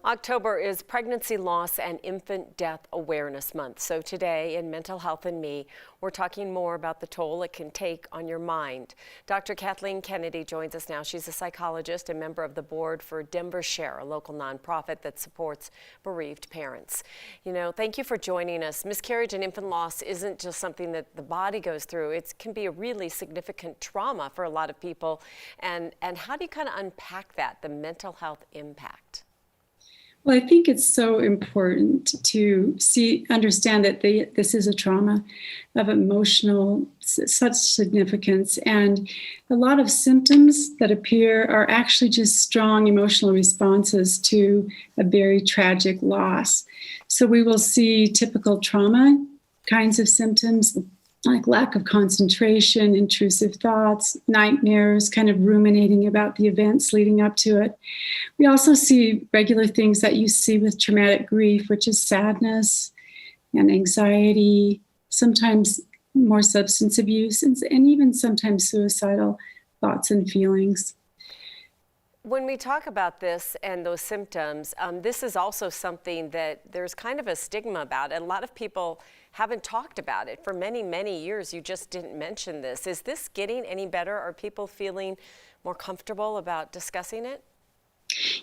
October is Pregnancy Loss and Infant Death Awareness Month. So today in Mental Health and Me, we're talking more about the toll it can take on your mind. Dr. Kathleen Kennedy joins us now. She's a psychologist and member of the board for Denver Share, a local nonprofit that supports bereaved parents. Thank you for joining us. Miscarriage and infant loss isn't just something that the body goes through. It can be a really significant trauma for a lot of people. And how do you kind of unpack that, the mental health impact? Well, I think it's so important to understand that this is a trauma of such significance. And a lot of symptoms that appear are actually just strong emotional responses to a very tragic loss. So we will see typical trauma kinds of symptoms, like lack of concentration, intrusive thoughts, nightmares, kind of ruminating about the events leading up to it. We also see regular things that you see with traumatic grief, which is sadness and anxiety, sometimes more substance abuse, and even sometimes suicidal thoughts and feelings. When we talk about this and those symptoms, this is also something that there's kind of a stigma about it. A lot of people haven't talked about it for many, many years. You just didn't mention this. Is this getting any better? Are people feeling more comfortable about discussing it?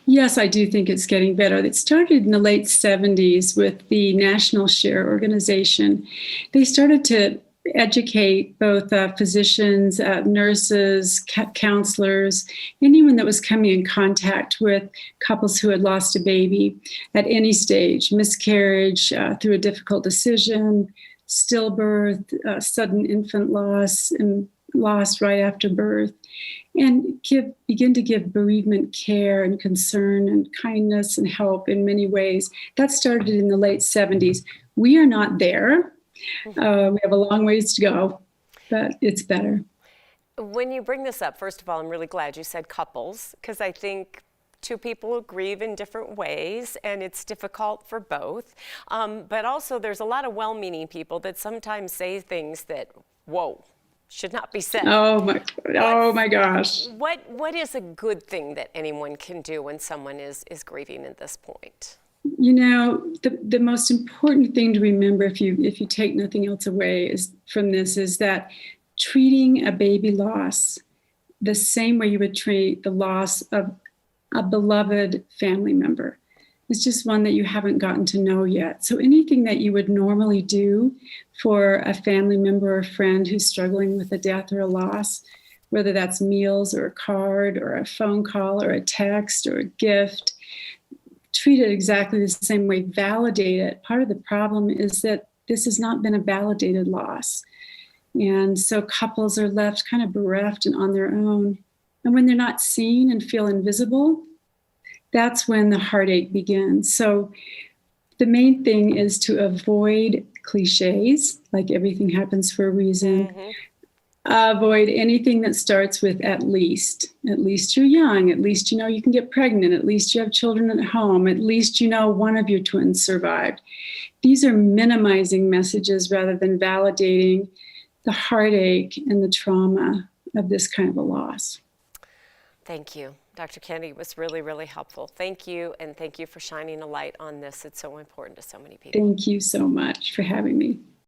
Yes, I do think it's getting better. It started in the late 70s with the National Share organization. They started to educate both physicians, nurses, counselors, anyone that was coming in contact with couples who had lost a baby at any stage, miscarriage, through a difficult decision, stillbirth, sudden infant loss, and loss right after birth, and begin to give bereavement care and concern and kindness and help in many ways. That started in the late 70s. We are not there. We have a long ways to go, but it's better. When you bring this up, first of all, I'm really glad you said couples, because I think two people grieve in different ways, and it's difficult for both. But also, there's a lot of well-meaning people that sometimes say things that, whoa, should not be said. Oh my gosh. What is a good thing that anyone can do when someone is grieving at this point? The most important thing to remember, if you take nothing else away from this, is that treating a baby loss the same way you would treat the loss of a beloved family member. It's just one that you haven't gotten to know yet. So anything that you would normally do for a family member or friend who's struggling with a death or a loss, whether that's meals or a card or a phone call or a text or a gift, treat it exactly the same way, validate it. Part of the problem is that this has not been a validated loss. And so couples are left kind of bereft and on their own. And when they're not seen and feel invisible, that's when the heartache begins. So the main thing is to avoid cliches, like everything happens for a reason. Mm-hmm. Avoid anything that starts with at least. At least you're young. At least you know you can get pregnant. At least you have children at home. At least you know one of your twins survived. These are minimizing messages rather than validating the heartache and the trauma of this kind of a loss. Thank you. Dr. Kennedy was really, really helpful. Thank you, and thank you for shining a light on this. It's so important to so many people. Thank you so much for having me.